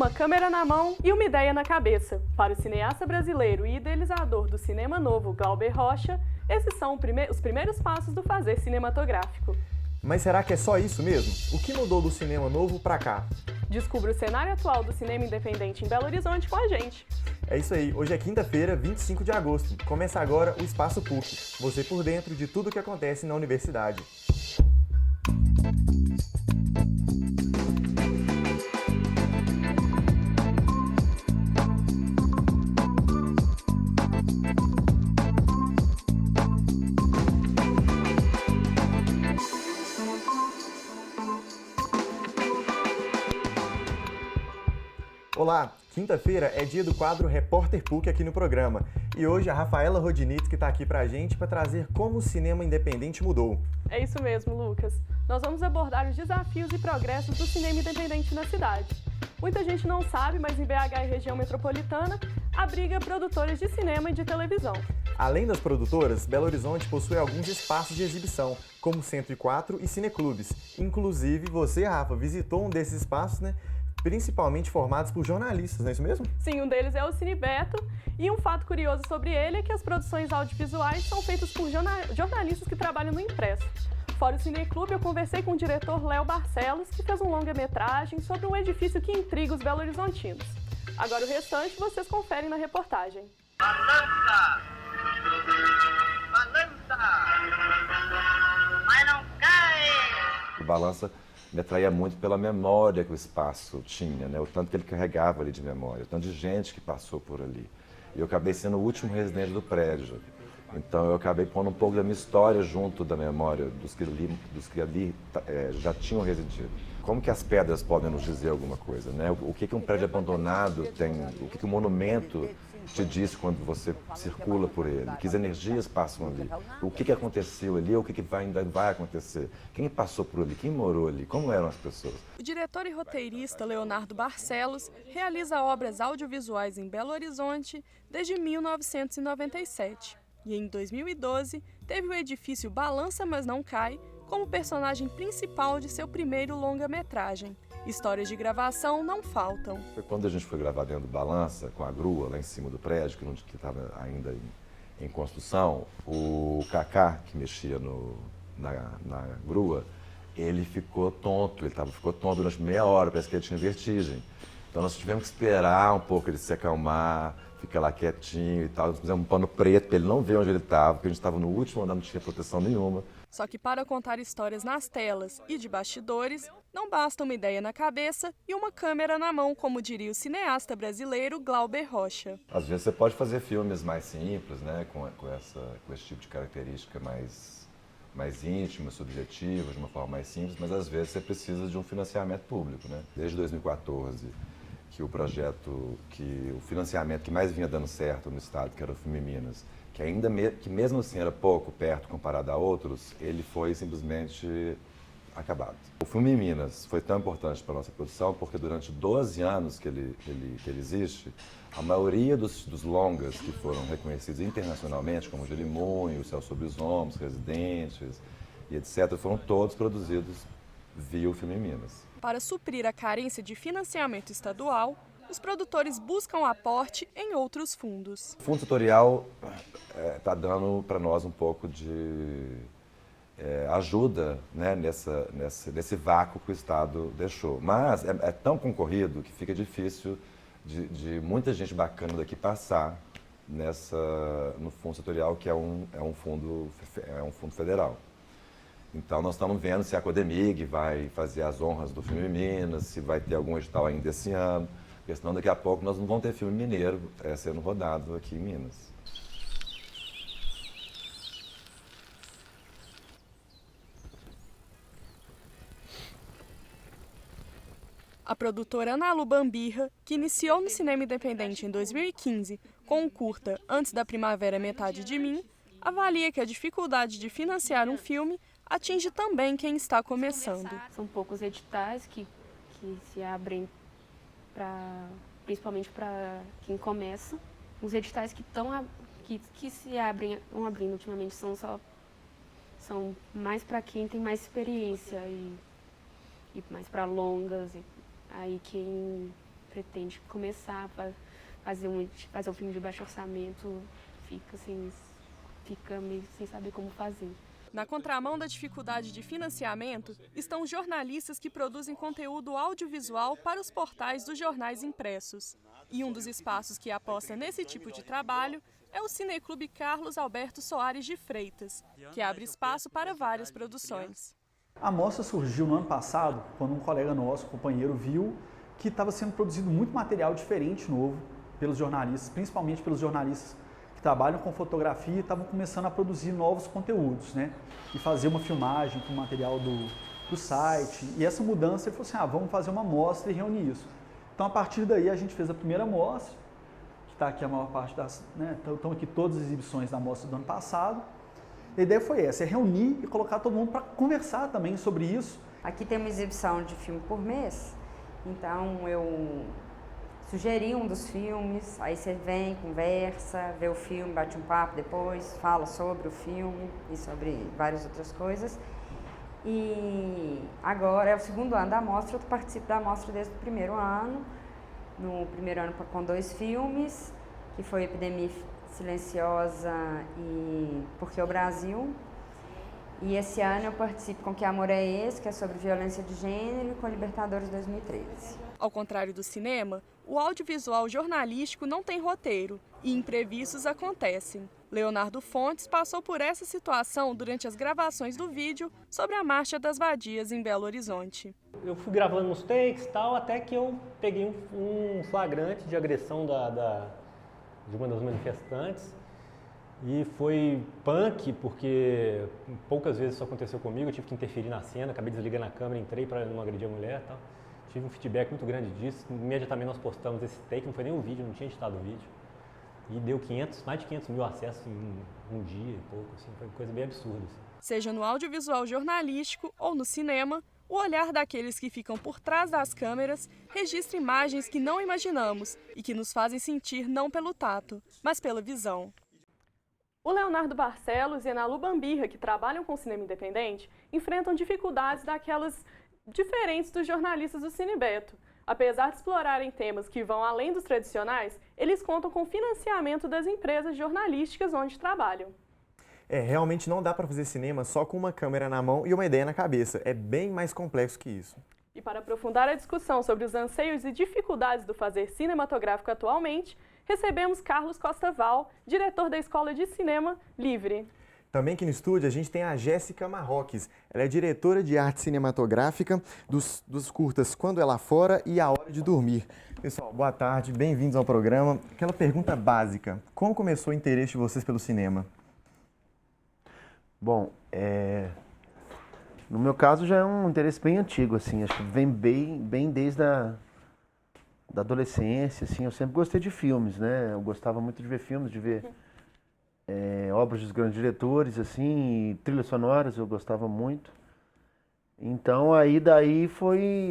Uma câmera na mão e uma ideia na cabeça. Para o cineasta brasileiro e idealizador do cinema novo, Glauber Rocha, esses são os primeiros passos do fazer cinematográfico. Mas será que é só isso mesmo? O que mudou do cinema novo pra cá? Descubra o cenário atual do cinema independente em Belo Horizonte com a gente. É isso aí, hoje é quinta-feira, 25 de agosto. Começa agora o Espaço PUC, você por dentro de tudo o que acontece na universidade. Olá, quinta-feira é dia do quadro Repórter PUC aqui no programa. E hoje a Rafaela Rodinitz que está aqui pra gente para trazer como o cinema independente mudou. É isso mesmo, Lucas. Nós vamos abordar os desafios e progressos do cinema independente na cidade. Muita gente não sabe, mas em BH e região metropolitana abriga produtores de cinema e de televisão. Além das produtoras, Belo Horizonte possui alguns espaços de exibição, como o 104 e cineclubes. Inclusive, você, Rafa, visitou um desses espaços, né? Principalmente formados por jornalistas, não é isso mesmo? Sim, um deles é o Cine Beto, e um fato curioso sobre ele é que as produções audiovisuais são feitas por jornalistas que trabalham no impresso. Fora o Cineclube, eu conversei com o diretor Léo Barcelos, que fez um longa-metragem sobre um edifício que intriga os belo-horizontinos. Agora o restante vocês conferem na reportagem. Balança! Balança! Mas não cai! O Balança me atraía muito pela memória que o espaço tinha, né? O tanto que ele carregava ali de memória, o tanto de gente que passou por ali. E eu acabei sendo o último residente do prédio. Então eu acabei pondo um pouco da minha história junto da memória dos que ali já tinham residido. Como que as pedras podem nos dizer alguma coisa, né? O que um prédio abandonado tem, o que um monumento te diz quando você circula por ele, que energias passam ali, o que aconteceu ali, o que ainda vai acontecer, quem passou por ali, quem morou ali, como eram as pessoas. O diretor e roteirista Leonardo Barcelos realiza obras audiovisuais em Belo Horizonte desde 1997 e em 2012 teve o edifício Balança Mas Não Cai como personagem principal de seu primeiro longa-metragem. Histórias de gravação não faltam. Foi quando a gente foi gravar dentro do Balança, com a grua lá em cima do prédio, que estava ainda em construção, o Kaká, que mexia na grua, ele ficou tonto, ficou tonto durante meia hora, parece que ele tinha vertigem. Então nós tivemos que esperar um pouco ele se acalmar, ficar lá quietinho e tal. Nós fizemos um pano preto para ele não ver onde ele estava, porque a gente estava no último andar, não tinha proteção nenhuma. Só que para contar histórias nas telas e de bastidores, não basta uma ideia na cabeça e uma câmera na mão, como diria o cineasta brasileiro Glauber Rocha. Às vezes você pode fazer filmes mais simples, né, com esse tipo de característica mais íntima, subjetiva, de uma forma mais simples, mas às vezes você precisa de um financiamento público, né? Desde 2014, que o financiamento que mais vinha dando certo no estado, que era o Filme Minas, que mesmo assim era pouco perto comparado a outros, ele foi simplesmente acabado. O Filme Minas foi tão importante para a nossa produção porque durante 12 anos que ele existe, a maioria dos longas que foram reconhecidos internacionalmente, como Jerimunho, O Céu Sobre os Ombros, Residentes e etc., foram todos produzidos via o Filme Minas. Para suprir a carência de financiamento estadual, os produtores buscam aporte em outros fundos. O fundo tutorial está dando para nós um pouco de ajuda, né, nesse vácuo que o Estado deixou. Mas é tão concorrido que fica difícil de muita gente bacana daqui passar no fundo tutorial, que é um fundo federal. Então nós estamos vendo se a Codemig vai fazer as honras do Filme Minas, se vai ter algum edital ainda esse ano. Porque senão daqui a pouco nós não vamos ter filme mineiro sendo rodado aqui em Minas. A produtora Ana Lu Bambirra, que iniciou no cinema independente em 2015 com um curta Antes da Primavera Metade de Mim, avalia que a dificuldade de financiar um filme atinge também quem está começando. São poucos editais que se abrem principalmente para quem começa. Os editais que se estão abrindo ultimamente são mais para quem tem mais experiência e mais para longas. Aí quem pretende começar a fazer um filme de baixo orçamento, fica meio sem saber como fazer. Na contramão da dificuldade de financiamento estão jornalistas que produzem conteúdo audiovisual para os portais dos jornais impressos. E um dos espaços que aposta nesse tipo de trabalho é o Cineclube Carlos Alberto Soares de Freitas, que abre espaço para várias produções. A mostra surgiu no ano passado, quando um colega nosso, companheiro, viu que estava sendo produzido muito material diferente, novo, pelos jornalistas, principalmente pelos jornalistas que trabalham com fotografia e estavam começando a produzir novos conteúdos, né? E fazer uma filmagem com material do site. E essa mudança, ele falou assim, vamos fazer uma mostra e reunir isso. Então, a partir daí, a gente fez a primeira mostra, que está aqui a maior parte das... né? Estão aqui todas as exibições da mostra do ano passado. A ideia foi essa, é reunir e colocar todo mundo para conversar também sobre isso. Aqui tem uma exibição de filme por mês, então eu sugeri um dos filmes, aí você vem, conversa, vê o filme, bate um papo depois, fala sobre o filme e sobre várias outras coisas. E agora é o segundo ano da mostra, eu participo da mostra desde o primeiro ano. No primeiro ano com 2 filmes, que foi Epidemia Silenciosa e Porque o Brasil. E esse ano eu participo com Que Amor é Esse, que é sobre violência de gênero, e com Libertadores 2013. Ao contrário do cinema, o audiovisual jornalístico não tem roteiro e imprevistos acontecem. Leonardo Fontes passou por essa situação durante as gravações do vídeo sobre a Marcha das Vadias em Belo Horizonte. Eu fui gravando uns takes e tal, até que eu peguei um flagrante de agressão de uma das manifestantes. E foi punk, porque poucas vezes isso aconteceu comigo, eu tive que interferir na cena, acabei desligando a câmera, entrei para não agredir a mulher e tal. Tive um feedback muito grande disso, imediatamente nós postamos esse take, não foi nem um vídeo, não tinha editado o vídeo. E deu mais de 500 mil acessos em um dia e pouco, assim, foi uma coisa bem absurda. Assim. Seja no audiovisual jornalístico ou no cinema, o olhar daqueles que ficam por trás das câmeras registra imagens que não imaginamos e que nos fazem sentir não pelo tato, mas pela visão. O Leonardo Barcelos e a Nalu Bambirra, que trabalham com cinema independente, enfrentam dificuldades daquelas diferentes dos jornalistas do Cinebeto. Apesar de explorarem temas que vão além dos tradicionais, eles contam com financiamento das empresas jornalísticas onde trabalham. Realmente não dá para fazer cinema só com uma câmera na mão e uma ideia na cabeça. É bem mais complexo que isso. E para aprofundar a discussão sobre os anseios e dificuldades do fazer cinematográfico atualmente, recebemos Carlos Costa Val, diretor da Escola de Cinema Livre. Também aqui no estúdio a gente tem a Jéssica Marroques. Ela é diretora de arte cinematográfica dos curtas Quando É Lá Fora e A Hora de Dormir. Pessoal, boa tarde, bem-vindos ao programa. Aquela pergunta básica, como começou o interesse de vocês pelo cinema? Bom, no meu caso já é um interesse bem antigo, assim, acho que vem bem desde da adolescência, assim, eu sempre gostei de filmes, né? Eu gostava muito de ver filmes, de ver obras dos grandes diretores, assim, trilhas sonoras, eu gostava muito. Então, daí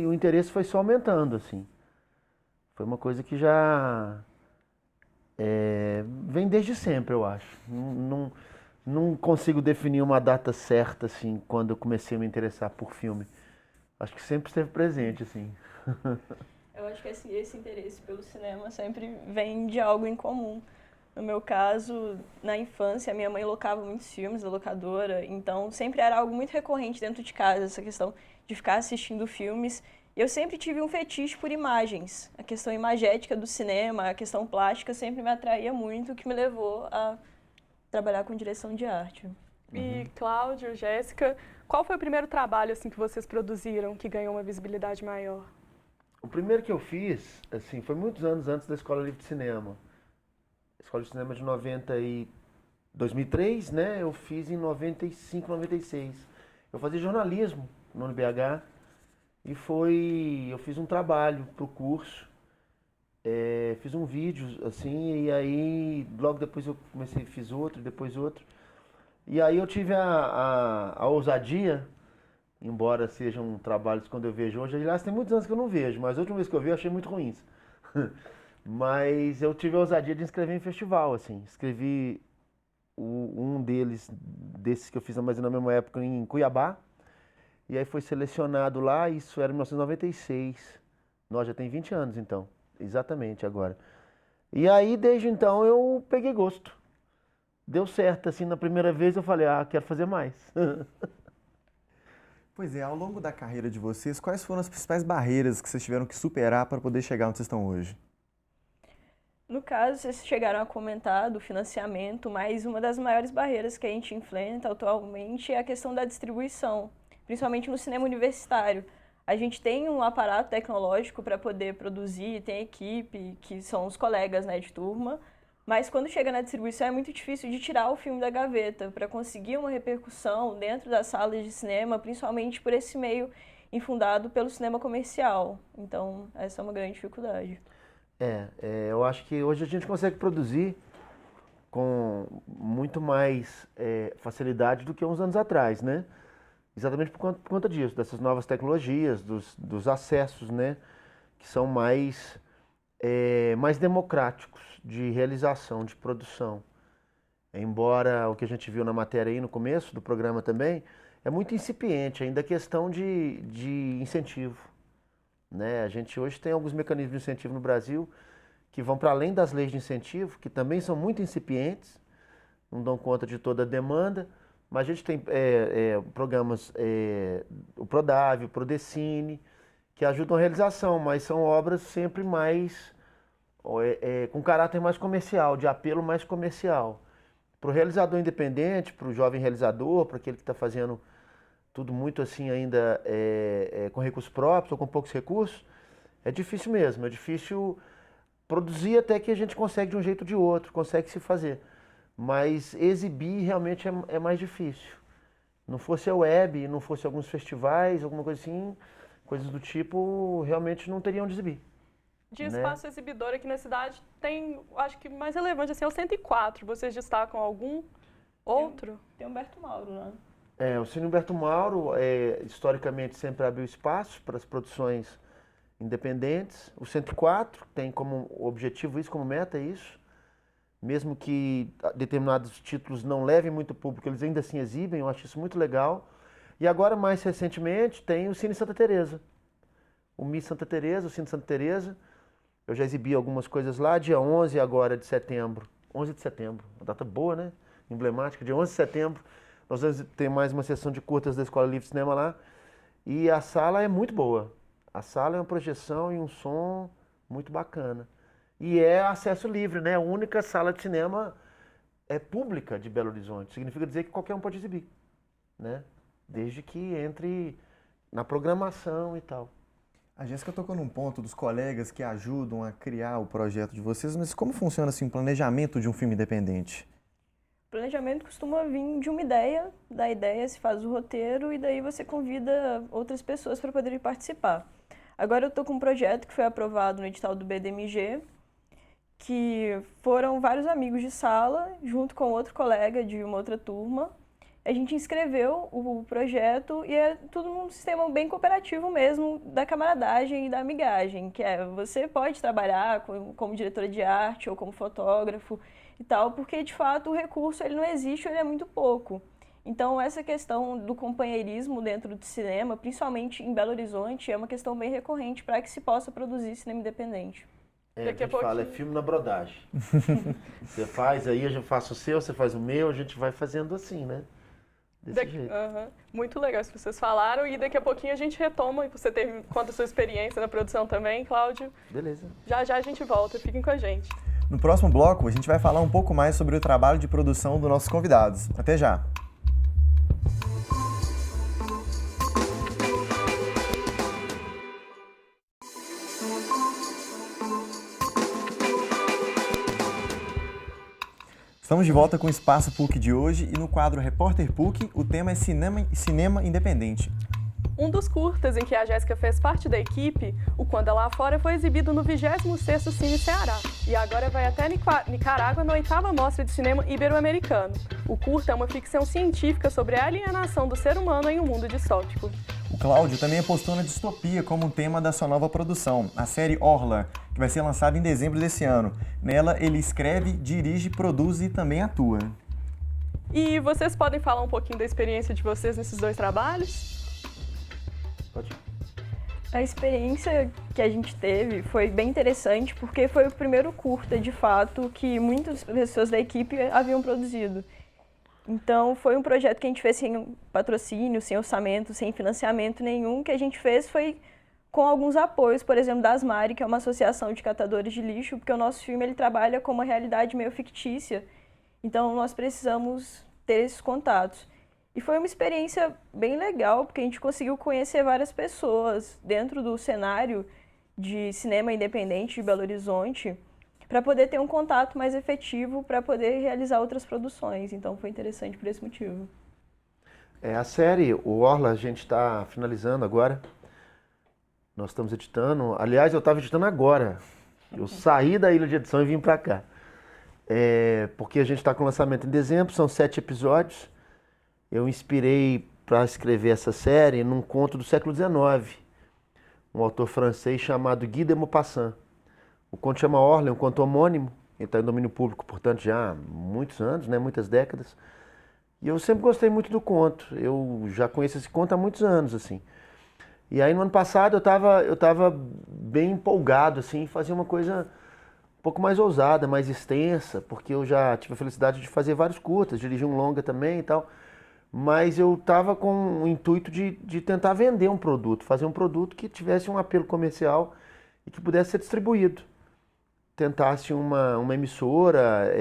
o interesse foi só aumentando, assim. Foi uma coisa que já vem desde sempre, eu acho. Não consigo definir uma data certa, assim, quando eu comecei a me interessar por filme. Acho que sempre esteve presente, assim. Eu acho que esse interesse pelo cinema sempre vem de algo em comum. No meu caso, na infância, minha mãe locava muitos filmes da locadora, então sempre era algo muito recorrente dentro de casa, essa questão de ficar assistindo filmes. E eu sempre tive um fetiche por imagens. A questão imagética do cinema, a questão plástica sempre me atraía muito, o que me levou a trabalhar com direção de arte. E Cláudio, Jéssica, qual foi o primeiro trabalho assim, que vocês produziram que ganhou uma visibilidade maior? O primeiro que eu fiz, assim, foi muitos anos antes da Escola Livre de Cinema. A Escola de Cinema de 2003, né? Eu fiz em 95, 96. Eu fazia jornalismo no UniBH e eu fiz um trabalho pro curso. Fiz um vídeo, assim, e aí logo depois eu fiz outro, depois outro. E aí eu tive a ousadia, embora sejam trabalhos quando eu vejo hoje, aliás, tem muitos anos que eu não vejo, mas a última vez que eu vi eu achei muito ruins. Mas eu tive a ousadia de inscrever em festival, assim. Escrevi um desses que eu fiz mais ou menos na mesma época em Cuiabá, e aí foi selecionado lá, isso era em 1996. Nós já tem 20 anos, então. Exatamente, agora. E aí, desde então, eu peguei gosto. Deu certo, assim, na primeira vez eu falei, quero fazer mais. Pois é, ao longo da carreira de vocês, quais foram as principais barreiras que vocês tiveram que superar para poder chegar onde vocês estão hoje? No caso, vocês chegaram a comentar do financiamento, mas uma das maiores barreiras que a gente enfrenta atualmente é a questão da distribuição, principalmente no cinema universitário. A gente tem um aparato tecnológico para poder produzir, tem equipe, que são os colegas, né, de turma, mas quando chega na distribuição é muito difícil de tirar o filme da gaveta para conseguir uma repercussão dentro das salas de cinema, principalmente por esse meio infundado pelo cinema comercial. Então, essa é uma grande dificuldade. Eu acho que hoje a gente consegue produzir com muito mais facilidade do que uns anos atrás, né? Exatamente por conta disso, dessas novas tecnologias, dos acessos, né? Que são mais democráticos de realização, de produção. Embora o que a gente viu na matéria aí no começo do programa também, é muito incipiente, ainda a questão de incentivo. Né? A gente hoje tem alguns mecanismos de incentivo no Brasil que vão para além das leis de incentivo, que também são muito incipientes, não dão conta de toda a demanda, mas a gente tem programas, o Prodave, o Prodecine, que ajudam a realização, mas são obras sempre mais, com caráter mais comercial, de apelo mais comercial. Para o realizador independente, para o jovem realizador, para aquele que está fazendo tudo muito assim ainda com recursos próprios ou com poucos recursos, é difícil mesmo, é difícil produzir até que a gente consegue de um jeito ou de outro, consegue se fazer. Mas exibir realmente é mais difícil. Não fosse a web, não fosse alguns festivais, alguma coisa assim, coisas do tipo, realmente não teriam de exibir. De espaço exibidor aqui na cidade tem, acho que mais relevante, assim, é o 104. Vocês destacam algum outro? Tem Humberto Mauro, né? O Cine Humberto Mauro, historicamente, sempre abriu espaço para as produções independentes. O 104 tem como objetivo isso, como meta isso. Mesmo que determinados títulos não levem muito público, eles ainda assim exibem, eu acho isso muito legal. E agora, mais recentemente, tem o Cine Santa Teresa. O MI Santa Teresa, o Cine Santa Teresa. Eu já exibi algumas coisas lá, dia 11 agora de setembro. 11 de setembro, uma data boa, né? Emblemática, dia 11 de setembro. Nós vamos ter mais uma sessão de curtas da Escola Livre de Cinema lá. E a sala é muito boa. A sala é uma projeção e um som muito bacana. E é acesso livre, né? A única sala de cinema pública de Belo Horizonte. Significa dizer que qualquer um pode exibir, né? Desde que entre na programação e tal. A Jéssica tocou num ponto dos colegas que ajudam a criar o projeto de vocês, mas como funciona assim, o planejamento de um filme independente? O planejamento costuma vir de uma ideia, da ideia se faz o roteiro e daí você convida outras pessoas para poderem participar. Agora eu estou com um projeto que foi aprovado no edital do BDMG, que foram vários amigos de sala, junto com outro colega de uma outra turma. A gente inscreveu o projeto e é tudo num sistema bem cooperativo mesmo, da camaradagem e da amigagem, que você pode trabalhar como diretora de arte ou como fotógrafo e tal, porque de fato o recurso ele não existe, ele é muito pouco. Então essa questão do companheirismo dentro do cinema, principalmente em Belo Horizonte, é uma questão bem recorrente para que se possa produzir cinema independente. A gente fala, é filme na brodagem. Você faz aí, eu já faço o seu, você faz o meu, a gente vai fazendo assim, né? Desse jeito. Muito legal isso que vocês falaram e daqui a pouquinho a gente retoma e você conta a sua experiência na produção também, Cláudio. Beleza. Já já a gente volta, fiquem com a gente. No próximo bloco, a gente vai falar um pouco mais sobre o trabalho de produção dos nossos convidados. Até já! Estamos de volta com o Espaço PUC de hoje e no quadro Repórter PUC o tema é cinema independente. Um dos curtas em que a Jéssica fez parte da equipe, o Quando Ela Fora, foi exibido no 26º Cine Ceará e agora vai até Nicarágua na 8ª Mostra de Cinema Ibero-Americano. O curta é uma ficção científica sobre a alienação do ser humano em um mundo distópico. O Cláudio também apostou na distopia como tema da sua nova produção, a série Orla, que vai ser lançada em dezembro desse ano. Nela, ele escreve, dirige, produz e também atua. E vocês podem falar um pouquinho da experiência de vocês nesses dois trabalhos? Pode. A experiência que a gente teve foi bem interessante porque foi o primeiro curta, de fato, que muitas pessoas da equipe haviam produzido. Então, foi um projeto que a gente fez sem patrocínio, sem orçamento, sem financiamento nenhum. O que a gente fez foi com alguns apoios, por exemplo, da Asmari, que é uma associação de catadores de lixo, porque o nosso filme ele trabalha com uma realidade meio fictícia. Então, nós precisamos ter esses contatos. E foi uma experiência bem legal, porque a gente conseguiu conhecer várias pessoas dentro do cenário de cinema independente de Belo Horizonte, para poder ter um contato mais efetivo, para poder realizar outras produções. Então, foi interessante por esse motivo. A série, o Orla, a gente está finalizando agora. Nós estamos editando. Aliás, eu estava editando agora. Eu saí da ilha de edição e vim para cá. Porque a gente está com lançamento em dezembro, são 7 episódios. Eu inspirei para escrever essa série num conto do século XIX, um autor francês chamado Guy de Maupassant. O conto chama Orla, é um conto homônimo, ele está em domínio público, portanto, já há muitos anos, né, muitas décadas. E eu sempre gostei muito do conto, eu já conheço esse conto há muitos anos, assim. E aí, no ano passado, eu tava bem empolgado, assim, fazer uma coisa um pouco mais ousada, mais extensa, porque eu já tive a felicidade de fazer vários curtas, dirigir um longa também e tal. Mas eu estava com o intuito de tentar vender um produto, fazer um produto que tivesse um apelo comercial e que pudesse ser distribuído. Tentasse uma emissora,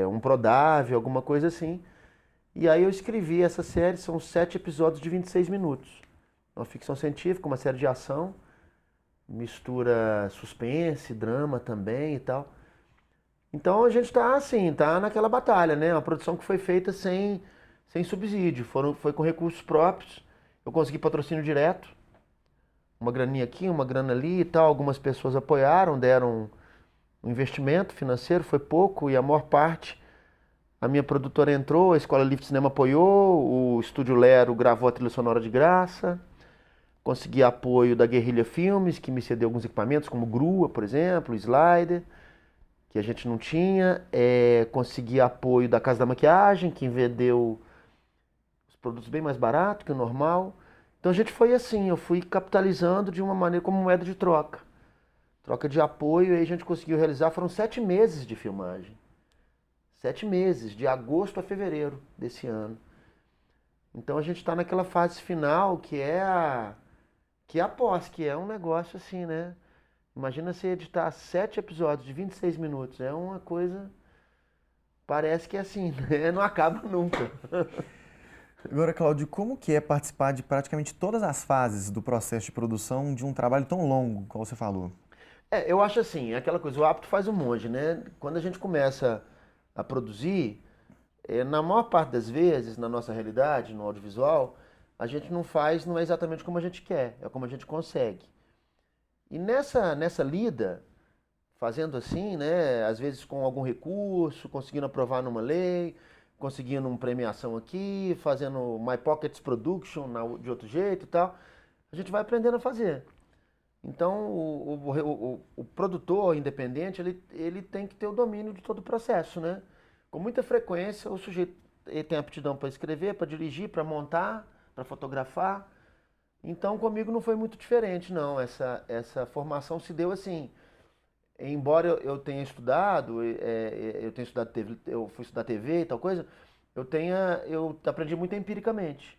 um Prodave, alguma coisa assim. E aí eu escrevi essa série, são 7 episódios de 26 minutos. Uma ficção científica, uma série de ação, mistura suspense, drama também e tal. Então a gente está assim, tá naquela batalha, né? Uma produção que foi feita sem subsídio, foi com recursos próprios. Eu consegui patrocínio direto, uma graninha aqui, uma grana ali e tal. Algumas pessoas apoiaram, deram um investimento financeiro, foi pouco, e a maior parte, a minha produtora entrou, a Escola Livre de Cinema apoiou, o Estúdio Lero gravou a trilha sonora de graça, consegui apoio da Guerrilha Filmes, que me cedeu alguns equipamentos, como grua, por exemplo, slider, que a gente não tinha. Consegui apoio da Casa da Maquiagem, que vendeu produtos bem mais baratos que o normal. Então a gente foi assim, eu fui capitalizando de uma maneira como moeda de troca. Troca de apoio, e aí a gente conseguiu realizar, foram 7 meses de filmagem. 7 meses, de agosto a fevereiro desse ano. Então a gente está naquela fase final que é a pós, que é um negócio assim, né? Imagina você editar 7 episódios de 26 minutos, é uma coisa, parece que é assim, né? Não acaba nunca. Agora, Cláudio, como que é participar de praticamente todas as fases do processo de produção de um trabalho tão longo, como você falou? Eu acho assim, aquela coisa, o hábito faz o monge, né? Quando a gente começa a produzir, na maior parte das vezes, na nossa realidade, no audiovisual, a gente não é exatamente como a gente quer, é como a gente consegue. E nessa lida, fazendo assim, né, às vezes com algum recurso, conseguindo aprovar numa lei, conseguindo uma premiação aqui, fazendo My Pockets Production de outro jeito e tal, a gente vai aprendendo a fazer. Então, o produtor independente, ele tem que ter o domínio de todo o processo, né? Com muita frequência, o sujeito tem aptidão para escrever, para dirigir, para montar, para fotografar. Então, comigo não foi muito diferente, não. Essa formação se deu assim. Embora eu tenha estudado, eu fui estudar TV e tal coisa, eu aprendi muito empiricamente.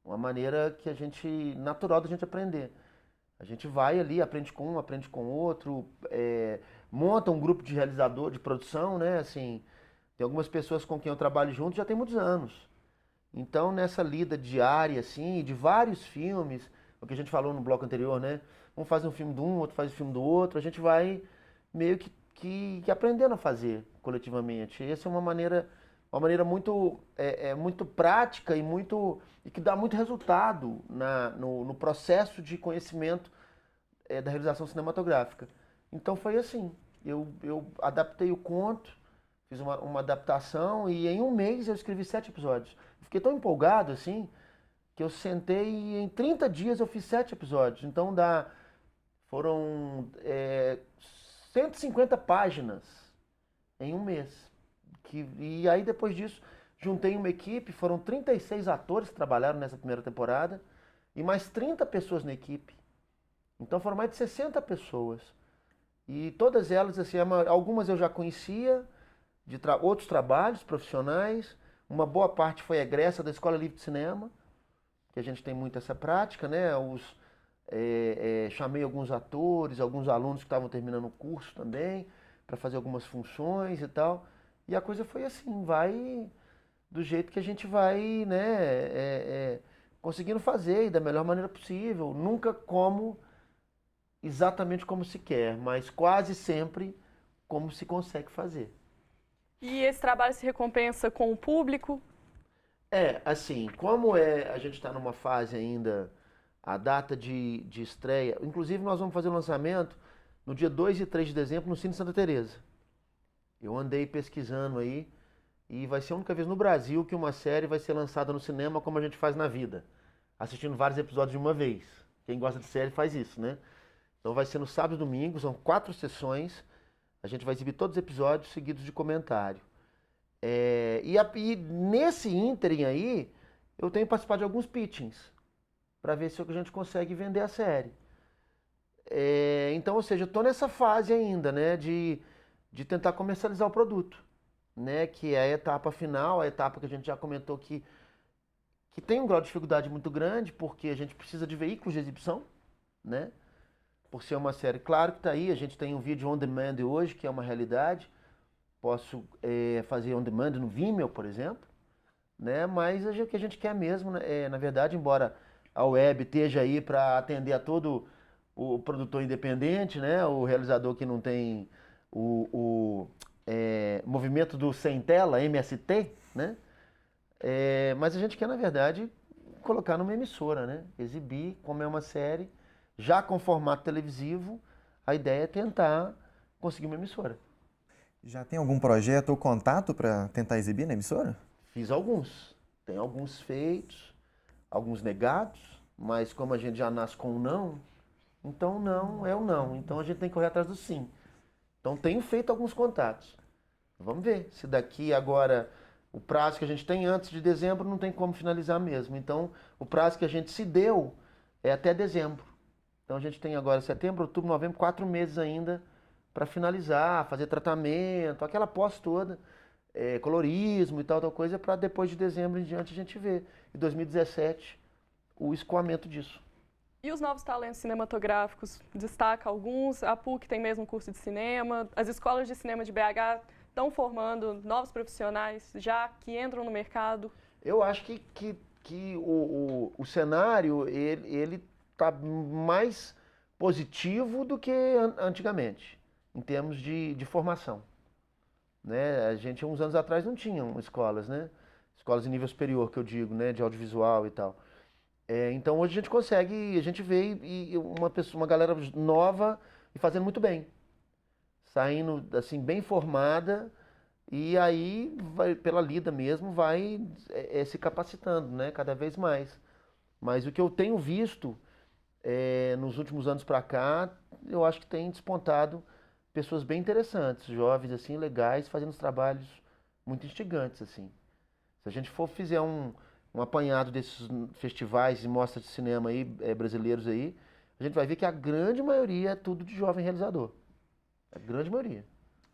Uma maneira que natural da gente aprender. A gente vai ali, aprende com um, aprende com outro, monta um grupo de realizador, de produção, né? Assim, tem algumas pessoas com quem eu trabalho junto já tem muitos anos. Então, nessa lida diária, assim, de vários filmes, o que a gente falou no bloco anterior, né? Um faz um filme de um, outro faz um filme do outro, a gente vai meio que aprendendo a fazer coletivamente. Essa é uma maneira muito, muito prática e que dá muito resultado no processo de conhecimento da realização cinematográfica. Então foi assim, eu adaptei o conto, fiz uma adaptação e em um mês eu escrevi 7 episódios. Fiquei tão empolgado assim, que eu sentei e em 30 dias eu fiz 7 episódios. Então foram 150 páginas em um mês. E aí depois disso juntei uma equipe, foram 36 atores que trabalharam nessa primeira temporada e mais 30 pessoas na equipe. Então foram mais de 60 pessoas. E todas elas, assim, algumas eu já conhecia, de outros trabalhos profissionais. Uma boa parte foi egressa da Escola Livre de Cinema, que a gente tem muito essa prática, né? Chamei alguns atores, alguns alunos que estavam terminando o curso também, para fazer algumas funções e tal. E a coisa foi assim, vai do jeito que a gente vai, né, conseguindo fazer e da melhor maneira possível. Nunca exatamente como se quer, mas quase sempre como se consegue fazer. E esse trabalho se recompensa com o público? Assim, como a gente está numa fase ainda, a data de estreia, inclusive nós vamos fazer o lançamento no dia 2 e 3 de dezembro no Cine Santa Teresa. Eu andei pesquisando aí e vai ser a única vez no Brasil que uma série vai ser lançada no cinema como a gente faz na vida, assistindo vários episódios de uma vez. Quem gosta de série faz isso, né? Então vai ser no sábado e domingo, são 4 sessões. A gente vai exibir todos os episódios seguidos de comentário. E nesse ínterim aí, eu tenho participado de alguns pitchings para ver se a gente consegue vender a série. Então, ou seja, eu estou nessa fase ainda, né, de tentar comercializar o produto, né, que é a etapa final, a etapa que a gente já comentou que tem um grau de dificuldade muito grande, porque a gente precisa de veículos de exibição, né? Por ser uma série, claro que está aí, a gente tem um vídeo on demand hoje, que é uma realidade. Posso fazer on demand no Vimeo, por exemplo, né? Mas o que a gente quer mesmo, né? Na verdade, embora a web esteja aí para atender a todo o produtor independente, né? O realizador que não tem o movimento do sem tela, MST, né? Mas a gente quer, na verdade, colocar numa emissora, né? Exibir, como é uma série, já com formato televisivo, a ideia é tentar conseguir uma emissora. Já tem algum projeto ou contato para tentar exibir na emissora? Fiz alguns. Tem alguns feitos, alguns negados, mas como a gente já nasce com um não, então não é o não. Então a gente tem que correr atrás do sim. Então tenho feito alguns contatos. Vamos ver se daqui agora, o prazo que a gente tem antes de dezembro não tem como finalizar mesmo. Então o prazo que a gente se deu é até dezembro. Então a gente tem agora setembro, outubro, novembro, 4 meses ainda para finalizar, fazer tratamento, aquela pós toda, colorismo e tal coisa, para depois de dezembro em diante a gente ver, em 2017, o escoamento disso. E os novos talentos cinematográficos, destaca alguns, a PUC tem mesmo curso de cinema, as escolas de cinema de BH estão formando novos profissionais já que entram no mercado? Eu acho que o cenário, ele está mais positivo do que antigamente, em termos de formação. Né? A gente, uns anos atrás, não tinha escolas, né? Escolas de nível superior, que eu digo, né? De audiovisual e tal. Então, hoje a gente consegue, a gente vê uma galera nova e fazendo muito bem. Saindo, assim, bem formada e aí, pela lida mesmo, vai se capacitando, né? Cada vez mais. Mas o que eu tenho visto nos últimos anos para cá, eu acho que tem despontado pessoas bem interessantes, jovens, assim, legais, fazendo trabalhos muito instigantes, assim. Se a gente fizer um apanhado desses festivais e mostras de cinema aí, brasileiros aí, a gente vai ver que a grande maioria é tudo de jovem realizador. A grande maioria.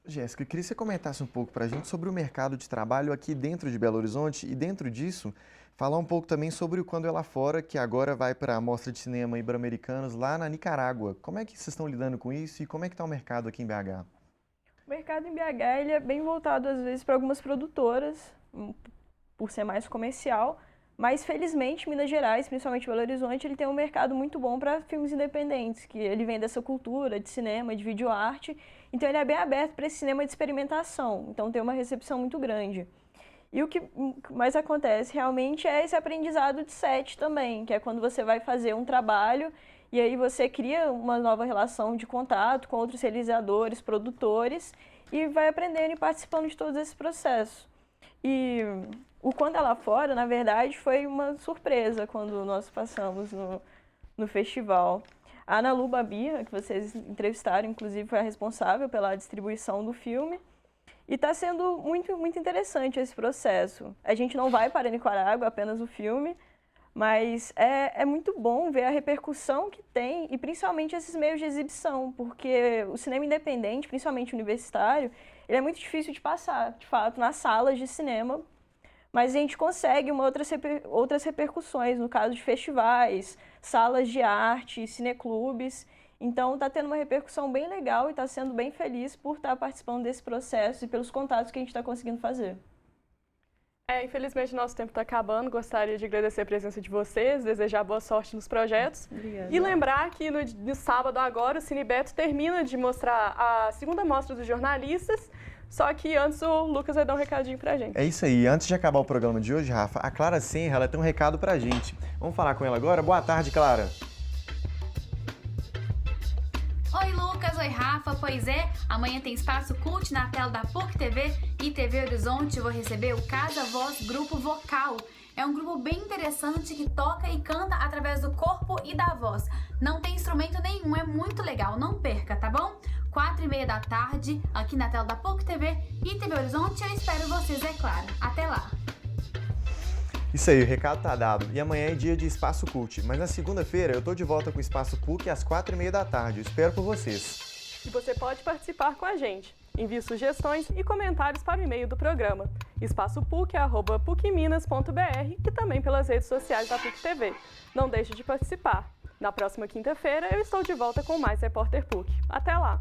Jéssica, eu queria que você comentasse um pouco para a gente sobre o mercado de trabalho aqui dentro de Belo Horizonte e dentro disso, falar um pouco também sobre o Quando é Lá Fora, que agora vai para a Mostra de Cinema Ibero-Americanos lá na Nicarágua. Como é que vocês estão lidando com isso e como é que está o mercado aqui em BH? O mercado em BH ele é bem voltado, às vezes, para algumas produtoras, por ser mais comercial, mas, felizmente, Minas Gerais, principalmente Belo Horizonte, ele tem um mercado muito bom para filmes independentes, que ele vem dessa cultura de cinema, de videoarte, então ele é bem aberto para esse cinema de experimentação, então tem uma recepção muito grande. E o que mais acontece realmente é esse aprendizado de set também, que é quando você vai fazer um trabalho e aí você cria uma nova relação de contato com outros realizadores, produtores e vai aprendendo e participando de todos esses processos. E o Quando é Lá Fora, na verdade, foi uma surpresa quando nós passamos no festival. A Ana Lu Babia, que vocês entrevistaram, inclusive, foi a responsável pela distribuição do filme. E está sendo muito, muito interessante esse processo. A gente não vai para Nicarágua, apenas o filme, Mas é muito bom ver a repercussão que tem, e principalmente esses meios de exibição, porque o cinema independente, principalmente universitário, ele é muito difícil de passar, de fato, nas salas de cinema, mas a gente consegue outras repercussões, no caso de festivais, salas de arte, cineclubes. Então está tendo uma repercussão bem legal e está sendo bem feliz por estar participando desse processo e pelos contatos que a gente está conseguindo fazer. Infelizmente, nosso tempo está acabando. Gostaria de agradecer a presença de vocês, desejar boa sorte nos projetos. Obrigada. E lembrar que no sábado agora, o Cinebeto termina de mostrar a segunda mostra dos jornalistas, só que antes o Lucas vai dar um recadinho pra gente. É isso aí. Antes de acabar o programa de hoje, Rafa, a Clara Senra, ela tem um recado pra gente. Vamos falar com ela agora? Boa tarde, Clara. Oi, Lucas. Oi, Rafa. Pois é, amanhã tem Espaço Cult na tela da PUC TV e TV Horizonte. Eu vou receber o Casa Voz Grupo Vocal. É um grupo bem interessante que toca e canta através do corpo e da voz. Não tem instrumento nenhum, é muito legal. Não perca, tá bom? 4h30 da tarde, aqui na tela da PUC TV e TV Horizonte. Eu espero vocês, é claro. Até lá! Isso aí, o recado tá dado. E amanhã é dia de Espaço Cult. Mas na segunda-feira eu tô de volta com o Espaço PUC às 4h30 da tarde. Eu espero por vocês. E você pode participar com a gente. Envie sugestões e comentários para o e-mail do programa, espaçopuc@pucminas.br, e também pelas redes sociais da PUC TV. Não deixe de participar. Na próxima quinta-feira eu estou de volta com mais Repórter PUC. Até lá!